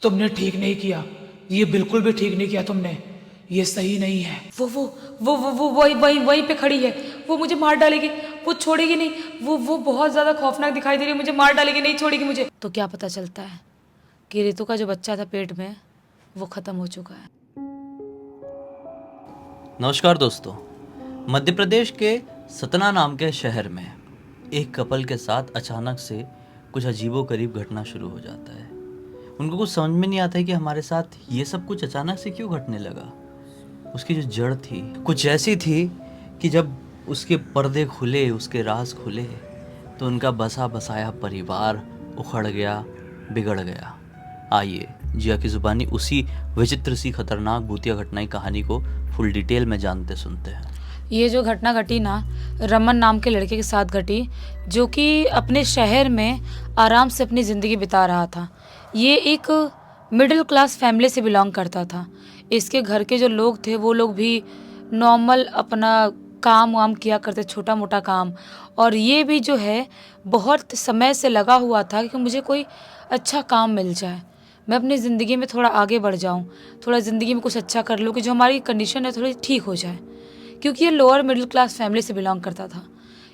तुमने ठीक नहीं किया, ये बिल्कुल भी ठीक नहीं किया तुमने, ये सही नहीं है। वो वही वही वहीं पे खड़ी है। वो मुझे मार डालेगी, वो छोड़ेगी नहीं। वो बहुत ज़्यादा खौफनाक दिखाई दे रही है, मुझे मार डालेगी, नहीं छोड़ेगी मुझे। तो क्या पता चलता है कि रितु का जो बच्चा था पेट में वो ख़त्म हो चुका है। नमस्कार दोस्तों। मध्य प्रदेश के सतना नाम के शहर में एक कपल के साथ अचानक से कुछ अजीबोगरीब घटना शुरू हो जाता है। उनको कुछ समझ में नहीं आता है कि हमारे साथ ये सब कुछ अचानक से क्यों घटने लगा। उसकी जो जड़ थी कुछ ऐसी थी कि जब उसके पर्दे खुले, उसके राज खुले, तो उनका बसा बसाया परिवार उखड़ गया, बिगड़ गया। आइए जिया की ज़ुबानी उसी विचित्र सी खतरनाक भूतिया घटना की कहानी को फुल डिटेल में जानते सुनते हैं। ये जो घटना घटी ना, रमन नाम के लड़के के साथ घटी, जो कि अपने शहर में आराम से अपनी ज़िंदगी बिता रहा था। ये एक मिडिल क्लास फैमिली से बिलोंग करता था। इसके घर के जो लोग थे वो लोग भी नॉर्मल अपना काम वाम किया करते, छोटा मोटा काम। और ये भी जो है बहुत समय से लगा हुआ था कि मुझे कोई अच्छा काम मिल जाए, मैं अपनी ज़िंदगी में थोड़ा आगे बढ़ जाऊँ, थोड़ा ज़िंदगी में कुछ अच्छा कर लूँ कि जो हमारी कंडीशन है थोड़ी ठीक हो जाए। क्योंकि ये लोअर मिडिल क्लास फैमिली से बिलोंग करता था।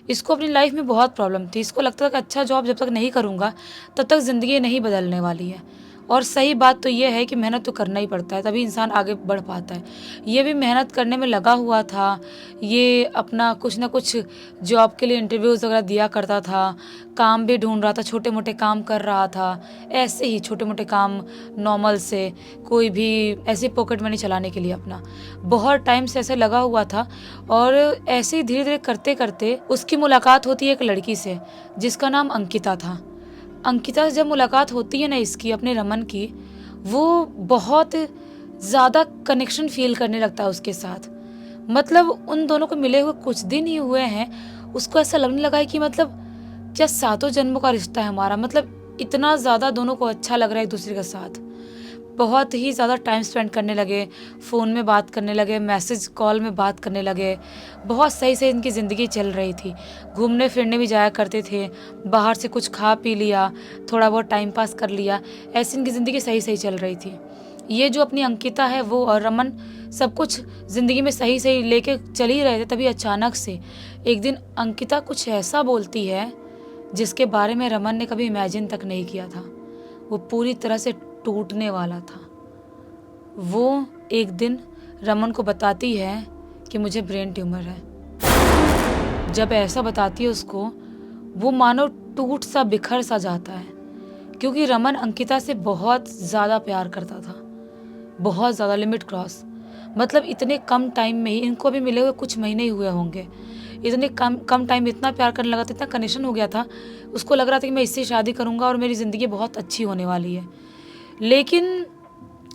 इसको अपनी लाइफ में बहुत प्रॉब्लम थी। इसको लगता था कि अच्छा जॉब जब तक नहीं करूँगा तब तक ज़िंदगी नहीं बदलने वाली है। और सही बात तो ये है कि मेहनत तो करना ही पड़ता है, तभी इंसान आगे बढ़ पाता है। ये भी मेहनत करने में लगा हुआ था। ये अपना कुछ ना कुछ जॉब के लिए इंटरव्यूज़ वगैरह दिया करता था, काम भी ढूंढ रहा था, छोटे मोटे काम कर रहा था। ऐसे ही छोटे मोटे काम नॉर्मल से, कोई भी ऐसे पॉकेट मनी चलाने के लिए अपना बहुत टाइम से ऐसे लगा हुआ था। और ऐसे ही धीरे धीरे करते करते उसकी मुलाकात होती है एक लड़की से जिसका नाम अंकिता था। अंकिता से जब मुलाकात होती है ना इसकी, अपने रमन की, वो बहुत ज़्यादा कनेक्शन फील करने लगता है उसके साथ। मतलब उन दोनों को मिले हुए कुछ दिन ही हुए हैं, उसको ऐसा लगने लगा है कि मतलब क्या सातों जन्मों का रिश्ता है हमारा। मतलब इतना ज़्यादा दोनों को अच्छा लग रहा है एक दूसरे के साथ। बहुत ही ज़्यादा टाइम स्पेंड करने लगे, फ़ोन में बात करने लगे, मैसेज कॉल में बात करने लगे। बहुत सही से इनकी ज़िंदगी चल रही थी। घूमने फिरने भी जाया करते थे, बाहर से कुछ खा पी लिया, थोड़ा बहुत टाइम पास कर लिया, ऐसी इनकी ज़िंदगी सही सही चल रही थी। ये जो अपनी अंकिता है वो और रमन सब कुछ ज़िंदगी में सही सही लेके चल ही रहे थे। तभी अचानक से एक दिन अंकिता कुछ ऐसा बोलती है जिसके बारे में रमन ने कभी इमेजिन तक नहीं किया था। वो पूरी तरह से टूटने वाला था। वो एक दिन रमन को बताती है कि मुझे ब्रेन ट्यूमर है। जब ऐसा बताती है उसको, वो मानो टूट सा बिखर सा जाता है। क्योंकि रमन अंकिता से बहुत ज़्यादा प्यार करता था, बहुत ज़्यादा, लिमिट क्रॉस। मतलब इतने कम टाइम में ही, इनको भी मिले हुए कुछ महीने ही हुए होंगे, इतने कम टाइम में इतना प्यार करने लगा था, इतना कनेक्शन हो गया था। उसको लग रहा था कि मैं इससे शादी करूँगा और मेरी ज़िंदगी बहुत अच्छी होने वाली है। लेकिन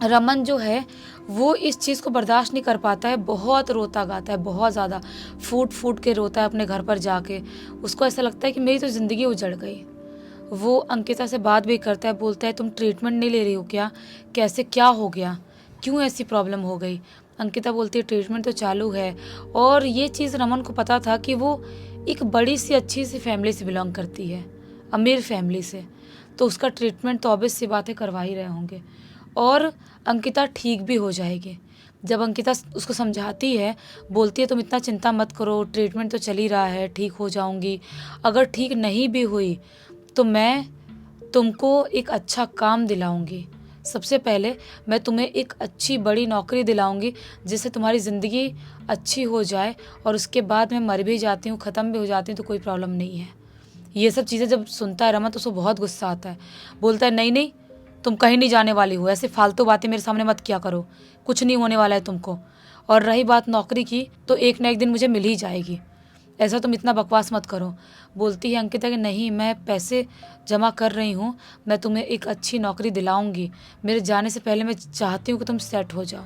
रमन जो है वो इस चीज़ को बर्दाश्त नहीं कर पाता है। बहुत रोता गाता है, बहुत ज़्यादा फूट फूट के रोता है अपने घर पर जाके। उसको ऐसा लगता है कि मेरी तो ज़िंदगी उजड़ गई। वो अंकिता से बात भी करता है, बोलता है तुम ट्रीटमेंट नहीं ले रही हो क्या, कैसे, क्या हो गया, क्यों ऐसी प्रॉब्लम हो गई। अंकिता बोलती है ट्रीटमेंट तो चालू है। और ये चीज़ रमन को पता था कि वो एक बड़ी सी अच्छी सी फैमिली से बिलोंग करती है, अमीर फैमिली से, तो उसका ट्रीटमेंट तो ऑब्वियस सी बातें करवा ही रहे होंगे और अंकिता ठीक भी हो जाएगी। जब अंकिता उसको समझाती है, बोलती है तुम इतना चिंता मत करो, ट्रीटमेंट तो चल ही रहा है, ठीक हो जाऊंगी। अगर ठीक नहीं भी हुई तो मैं तुमको एक अच्छा काम दिलाऊंगी। सबसे पहले मैं तुम्हें एक अच्छी बड़ी नौकरी दिलाऊंगी जिससे तुम्हारी ज़िंदगी अच्छी हो जाए, और उसके बाद मैं मर भी जाती हूँ, ख़त्म भी हो जाती हूँ तो कोई प्रॉब्लम नहीं है। ये सब चीज़ें जब सुनता है रमन तो उसको बहुत गुस्सा आता है। बोलता है नहीं नहीं, तुम कहीं नहीं जाने वाली हो, ऐसे फालतू बातें मेरे सामने मत किया करो, कुछ नहीं होने वाला है तुमको। और रही बात नौकरी की, तो एक ना एक दिन मुझे मिल ही जाएगी, ऐसा तुम इतना बकवास मत करो। बोलती है अंकिता कि नहीं, मैं पैसे जमा कर रही हूँ, मैं तुम्हें एक अच्छी नौकरी दिलाऊंगी। मेरे जाने से पहले मैं चाहती हूँ कि तुम सेट हो जाओ,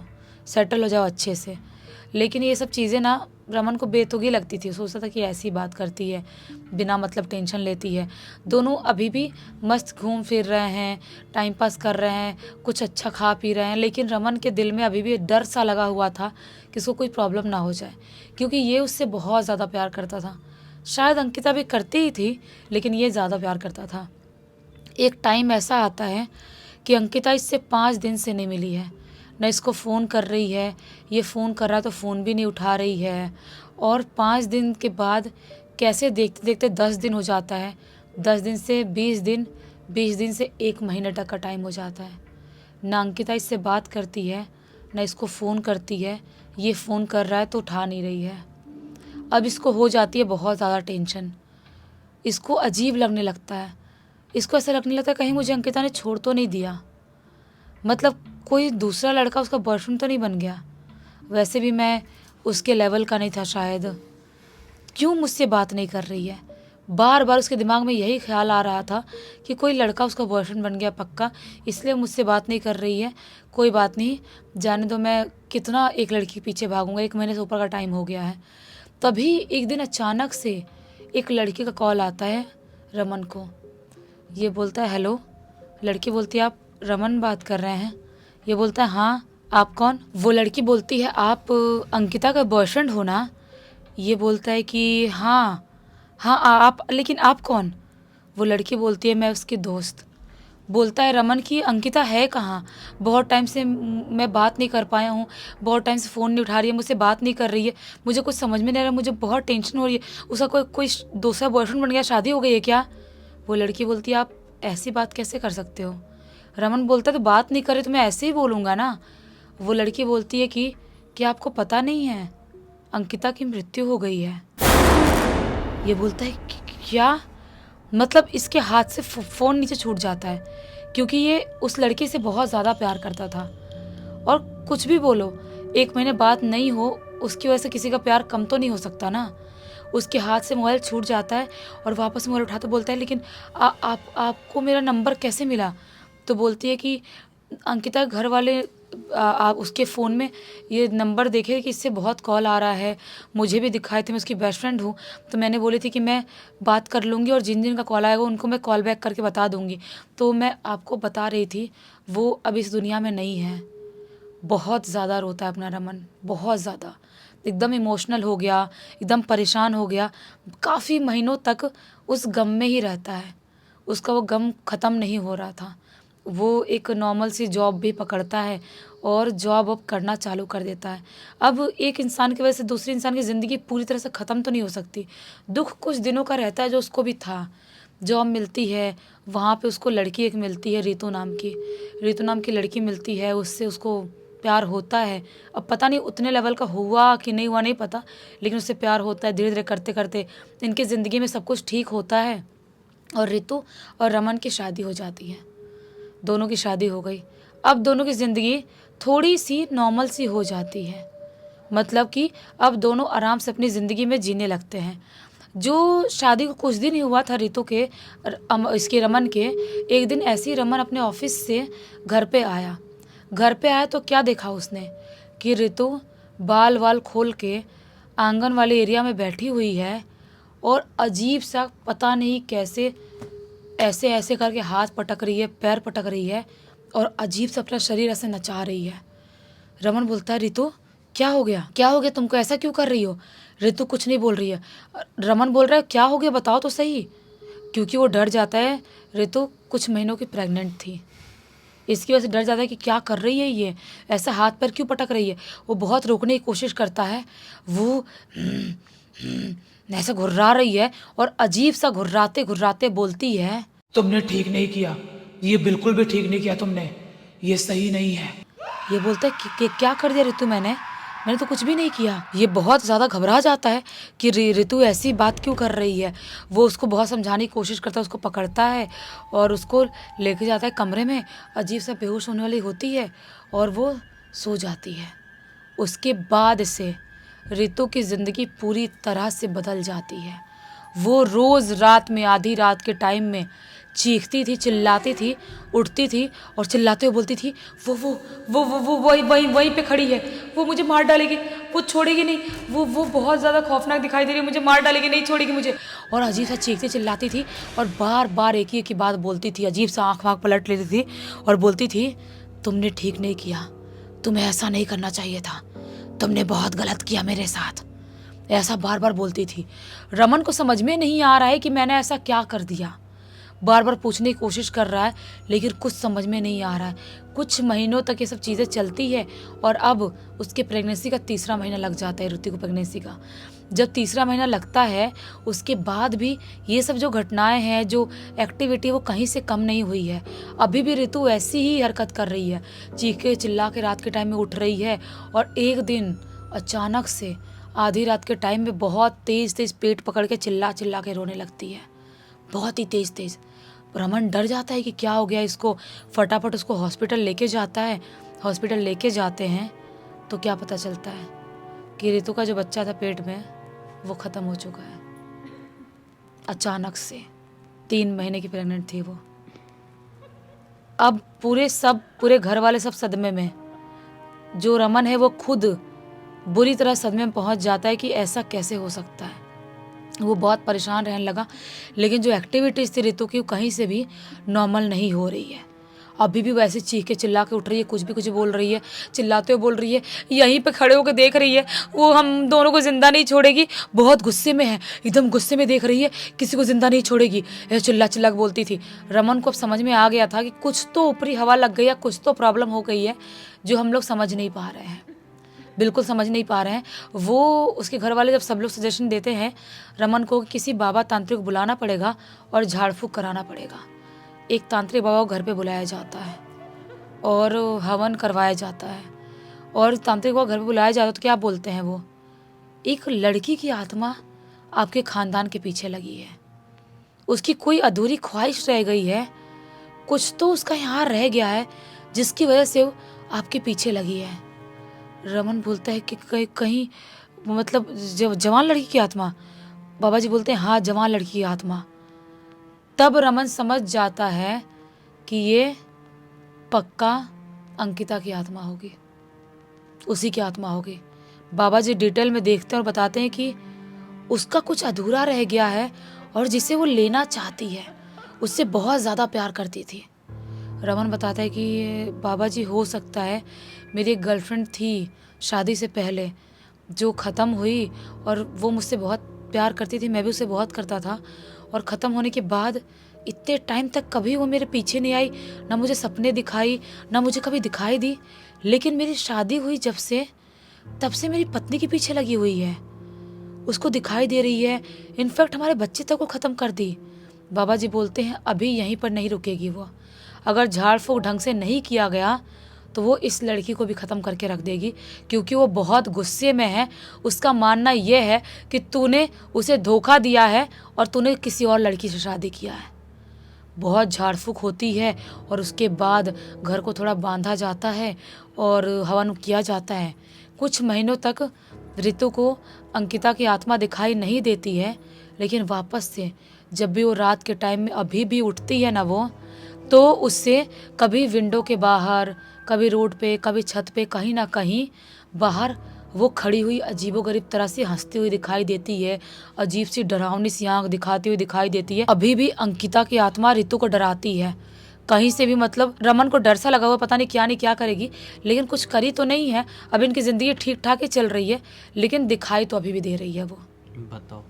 सेटल हो जाओ अच्छे से। लेकिन ये सब चीज़ें ना रमन को बेतुकी लगती थी। सोचता था कि ऐसी बात करती है, बिना मतलब टेंशन लेती है। दोनों अभी भी मस्त घूम फिर रहे हैं, टाइम पास कर रहे हैं, कुछ अच्छा खा पी रहे हैं। लेकिन रमन के दिल में अभी भी डर सा लगा हुआ था कि उसको कोई प्रॉब्लम ना हो जाए, क्योंकि ये उससे बहुत ज़्यादा प्यार करता था। शायद अंकिता भी करती ही थी, लेकिन ये ज़्यादा प्यार करता था। एक टाइम ऐसा आता है कि अंकिता इससे 5 दिन से नहीं मिली है, न इसको फ़ोन कर रही है, ये फ़ोन कर रहा है तो फ़ोन भी नहीं उठा रही है। और 5 दिन के बाद कैसे देखते देखते 10 दिन हो जाता है, 10 दिन से 20 दिन, 20 दिन से 1 महीने तक का टाइम हो जाता है। ना अंकिता इससे बात करती है, ना इसको फ़ोन करती है, ये फ़ोन कर रहा है तो उठा नहीं रही है। अब इसको हो जाती है बहुत ज़्यादा टेंशन, इसको अजीब लगने लगता है, इसको ऐसा लगने लगता है कहीं मुझे अंकिता ने छोड़ तो नहीं दिया, मतलब कोई दूसरा लड़का उसका बॉयफ्रेंड तो नहीं बन गया। वैसे भी मैं उसके लेवल का नहीं था शायद, क्यों मुझसे बात नहीं कर रही है। बार बार उसके दिमाग में यही ख्याल आ रहा था कि कोई लड़का उसका बॉयफ्रेंड बन गया पक्का, इसलिए मुझसे बात नहीं कर रही है। कोई बात नहीं, जाने दो, मैं कितना एक लड़की के पीछे भागूंगा, 1 महीने से ऊपर का टाइम हो गया है। तभी एक दिन अचानक से एक लड़के का कॉल आता है रमन को। ये बोलता है हेलो, लड़की बोलती है आप रमन बात कर रहे हैं? ये बोलता है हाँ, आप कौन? वो लड़की बोलती है आप अंकिता का बॉयफ्रेंड हो ना? ये बोलता है कि हाँ हाँ आप, लेकिन आप कौन? वो लड़की बोलती है मैं उसकी दोस्त। बोलता है रमन की अंकिता है कहाँ? बहुत टाइम से मैं बात नहीं कर पाया हूँ, बहुत टाइम से फ़ोन नहीं उठा रही है, मुझसे बात नहीं कर रही है, मुझे कुछ समझ में नहीं आ रहा, मुझे बहुत टेंशन हो रही है, उसका कोई दूसरा बॉयफ्रेंड बन गया, शादी हो गई है क्या? वो लड़की बोलती है आप ऐसी बात कैसे कर सकते हो? रमन बोलता है तो बात नहीं करे तो मैं ऐसे ही बोलूँगा ना। वो लड़की बोलती है कि आपको पता नहीं है अंकिता की मृत्यु हो गई है। ये बोलता है क्या? मतलब इसके हाथ से फ़ोन नीचे छूट जाता है, क्योंकि ये उस लड़के से बहुत ज़्यादा प्यार करता था। और कुछ भी बोलो, 1 महीने बात नहीं हो उसकी वजह से किसी का प्यार कम तो नहीं हो सकता ना। उसके हाथ से मोबाइल छूट जाता है और वापस मोबाइल उठाते बोलता है लेकिन आपको मेरा नंबर कैसे मिला? तो बोलती है कि अंकिता घर वाले उसके फ़ोन में ये नंबर देखे कि इससे बहुत कॉल आ रहा है, मुझे भी दिखाए थे, मैं उसकी बेस्ट फ्रेंड हूँ, तो मैंने बोली थी कि मैं बात कर लूँगी और जिन जिन का कॉल आएगा उनको मैं कॉल बैक करके बता दूँगी। तो मैं आपको बता रही थी वो अब इस दुनिया में नहीं है। बहुत ज़्यादा रोता है अपना रमन, बहुत ज़्यादा, एकदम इमोशनल हो गया, एकदम परेशान हो गया, काफ़ी महीनों तक उस गम में ही रहता है, उसका वो गम ख़त्म नहीं हो रहा था। वो एक नॉर्मल सी जॉब भी पकड़ता है और जॉब अब करना चालू कर देता है। अब एक इंसान की वजह से दूसरे इंसान की ज़िंदगी पूरी तरह से ख़त्म तो नहीं हो सकती, दुख कुछ दिनों का रहता है जो उसको भी था। जॉब मिलती है, वहाँ पे उसको लड़की एक मिलती है रीतू नाम की लड़की मिलती है, उससे उसको प्यार होता है। अब पता नहीं उतने लेवल का हुआ कि नहीं हुआ नहीं पता, लेकिन उससे प्यार होता है। धीरे धीरे करते करते इनकी ज़िंदगी में सब कुछ ठीक होता है और रीतू और रमन की शादी हो जाती है। दोनों की शादी हो गई। अब दोनों की ज़िंदगी थोड़ी सी नॉर्मल सी हो जाती है, मतलब कि अब दोनों आराम से अपनी ज़िंदगी में जीने लगते हैं। जो शादी को कुछ दिन ही हुआ था रीतू के इसके रमन के, एक दिन ऐसे ही रमन अपने ऑफिस से घर पे आया तो क्या देखा उसने कि रीतू बाल वाल खोल के आंगन वाले एरिया में बैठी हुई है और अजीब सा पता नहीं कैसे ऐसे ऐसे करके हाथ पटक रही है, पैर पटक रही है और अजीब सा अपना शरीर ऐसे नचा रही है। रमन बोलता है रीतू क्या हो गया तुमको, ऐसा क्यों कर रही हो? रीतू कुछ नहीं बोल रही है। रमन बोल रहा है क्या हो गया बताओ तो सही, क्योंकि वो डर जाता है। रीतू कुछ महीनों की प्रेग्नेंट थी, इसकी वजह से डर जाता है कि क्या कर रही है ये, ऐसा हाथ पैर क्यों पटक रही है। वो बहुत रोकने की कोशिश करता है, वो ऐसा घुर्रा रही है और अजीब सा घुर्राते घुर्राते बोलती है तुमने ठीक नहीं किया, ये बिल्कुल भी ठीक नहीं किया तुमने, ये सही नहीं है। ये बोलता है कि क्या कर दिया ऋतु, मैंने तो कुछ भी नहीं किया। ये बहुत ज़्यादा घबरा जाता है कि ऋतु ऐसी बात क्यों कर रही है। वो उसको बहुत समझाने की कोशिश करता है, उसको पकड़ता है और उसको लेके जाता है कमरे में। अजीब सा बेहोश होने वाली होती है और वो सो जाती है। उसके बाद से ऋतु की ज़िंदगी पूरी तरह से बदल जाती है। वो रोज़ रात में आधी रात के टाइम में चीखती थी, चिल्लाती थी, उठती थी और चिल्लाते हुए बोलती थी वो वहीं पे खड़ी है, वो मुझे मार डालेगी, वो छोड़ेगी नहीं, वो बहुत ज़्यादा खौफनाक दिखाई दे रही है, मुझे मार डालेगी, नहीं छोड़ेगी मुझे। और अजीब सा चीखती चिल्लाती थी और बार बार एक ही बात बोलती थी। अजीब सा आँख वाँख पलट लेती थी और बोलती थी तुमने ठीक नहीं किया, तुम्हें ऐसा नहीं करना चाहिए था, तुमने बहुत गलत किया मेरे साथ, ऐसा बार बार बोलती थी। रमन को समझ में नहीं आ रहा है कि मैंने ऐसा क्या कर दिया। बार बार पूछने की कोशिश कर रहा है, लेकिन कुछ समझ में नहीं आ रहा है। कुछ महीनों तक ये सब चीज़ें चलती है और अब उसके प्रेगनेंसी का 3रा महीना लग जाता है, ऋतु को प्रेगनेंसी का। जब 3रा महीना लगता है उसके बाद भी ये सब जो घटनाएं हैं, जो एक्टिविटी, वो कहीं से कम नहीं हुई है। अभी भी ऋतु ऐसी ही हरकत कर रही है, चीखे चिल्ला के रात के टाइम में उठ रही है। और एक दिन अचानक से आधी रात के टाइम में बहुत तेज़ तेज़ पेट पकड़ के चिल्ला चिल्ला के रोने लगती है, बहुत ही तेज़ तेज़। रमन डर जाता है कि क्या हो गया इसको, फटाफट उसको हॉस्पिटल लेके जाता है। हॉस्पिटल लेके जाते हैं तो क्या पता चलता है कि ऋतु का जो बच्चा था पेट में वो ख़त्म हो चुका है। अचानक से 3 महीने की प्रेग्नेंट थी वो। अब पूरे घर वाले सब सदमे में। जो रमन है वो खुद बुरी तरह सदमे में पहुंच जाता है कि ऐसा कैसे हो सकता है। वो बहुत परेशान रहने लगा, लेकिन जो एक्टिविटीज़ थी ऋतु की, कहीं से भी नॉर्मल नहीं हो रही है। अभी भी वैसे चीख के चिल्ला के उठ रही है, कुछ बोल रही है, चिल्लाते हुए बोल रही है, यहीं पे खड़े होकर देख रही है, वो हम दोनों को ज़िंदा नहीं छोड़ेगी। बहुत गुस्से में है, एकदम गुस्से में देख रही है, किसी को ज़िंदा नहीं छोड़ेगी, ऐसे चिल्ला चिल्ला के बोलती थी। रमन को अब समझ में आ गया था कि कुछ तो ऊपरी हवा लग गई है, कुछ तो प्रॉब्लम हो गई है जो हम लोग समझ नहीं पा रहे हैं, बिल्कुल समझ नहीं पा रहे हैं। वो उसके घर वाले जब सब लोग सजेशन देते हैं रमन को कि किसी बाबा तांत्रिक को बुलाना पड़ेगा और झाड़ फूँक कराना पड़ेगा। एक तांत्रिक बाबा को घर पे बुलाया जाता है और हवन करवाया जाता है। और तांत्रिक बाबा घर पे बुलाया जाता है तो क्या बोलते हैं वो, एक लड़की की आत्मा आपके ख़ानदान के पीछे लगी है, उसकी कोई अधूरी ख्वाहिश रह गई है, कुछ तो उसका यहाँ रह गया है जिसकी वजह से वो आपके पीछे लगी है। रमन बोलता है कि कहीं मतलब जवान लड़की की आत्मा। बाबा जी बोलते हैं हाँ, जवान लड़की की आत्मा। तब रमन समझ जाता है कि ये पक्का अंकिता की आत्मा होगी, उसी की आत्मा होगी। बाबा जी डिटेल में देखते हैं और बताते हैं कि उसका कुछ अधूरा रह गया है और जिसे वो लेना चाहती है, उससे बहुत ज़्यादा प्यार करती थी। रमन बताता है कि बाबा जी हो सकता है मेरी एक गर्लफ्रेंड थी शादी से पहले जो ख़त्म हुई, और वो मुझसे बहुत प्यार करती थी, मैं भी उसे बहुत करता था। और ख़त्म होने के बाद इतने टाइम तक कभी वो मेरे पीछे नहीं आई, ना मुझे सपने दिखाई, ना मुझे कभी दिखाई दी। लेकिन मेरी शादी हुई जब से, तब से मेरी पत्नी के पीछे लगी हुई है, उसको दिखाई दे रही है। इनफैक्ट हमारे बच्चे तक को ख़त्म कर दी। बाबा जी बोलते हैं अभी यहीं पर नहीं रुकेगी वो, अगर झाड़ फूँक ढंग से नहीं किया गया तो वो इस लड़की को भी ख़त्म करके रख देगी, क्योंकि वो बहुत गुस्से में है। उसका मानना ये है कि तूने उसे धोखा दिया है और तूने किसी और लड़की से शादी किया है। बहुत झाड़ फूँक होती है और उसके बाद घर को थोड़ा बांधा जाता है और हवन किया जाता है। कुछ महीनों तक ऋतु को अंकिता की आत्मा दिखाई नहीं देती है, लेकिन वापस से जब भी वो रात के टाइम में अभी भी उठती है ना वो, तो उससे कभी विंडो के बाहर, कभी रोड पे, कभी छत पे, कहीं ना कहीं बाहर वो खड़ी हुई अजीबोगरीब तरह से हंसती हुई दिखाई देती है, अजीब सी डरावनी सी आँख दिखाती हुई दिखाई देती है। अभी भी अंकिता की आत्मा ऋतु को डराती है कहीं से भी, मतलब रमन को डर सा लगा हुआ, पता नहीं क्या करेगी, लेकिन कुछ करी तो नहीं है। अब इनकी ज़िंदगी ठीक ठाक ही चल रही है, लेकिन दिखाई तो अभी भी दे रही है वो। बताओ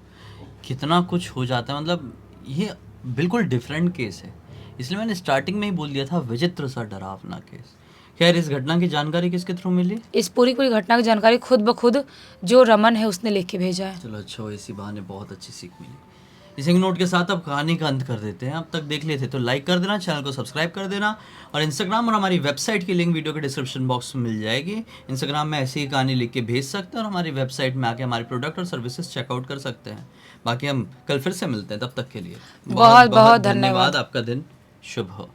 कितना कुछ हो जाता है, मतलब ये बिल्कुल डिफरेंट केस है, इसलिए मैंने स्टार्टिंग में ही बोल दिया था विचित्र सा डरावना केस। खैर इस घटना की जानकारी किसके थ्रू मिली? इस पूरी घटना की जानकारी खुद ब खुद जो रमन है उसने लिख के भेजा है। चलो अच्छा, इसी बहाने बहुत अच्छी सीख मिली। इस एक नोट के साथ अब कहानी का अंत कर देते हैं। अब तक देख लेते तो लाइक कर देना, चैनल को सब्सक्राइब कर देना, और इंस्टाग्राम और हमारी वेबसाइट की लिंक वीडियो के डिस्क्रिप्शन बॉक्स में मिल जाएगी। इंस्टाग्राम में ऐसी ही कहानी लिख के भेज सकते हैं और हमारी वेबसाइट में आके हमारे प्रोडक्ट और सर्विसेज चेकआउट कर सकते हैं। बाकी हम कल फिर से मिलते हैं, तब तक के लिए बहुत बहुत धन्यवाद। आपका दिन शुभ हो।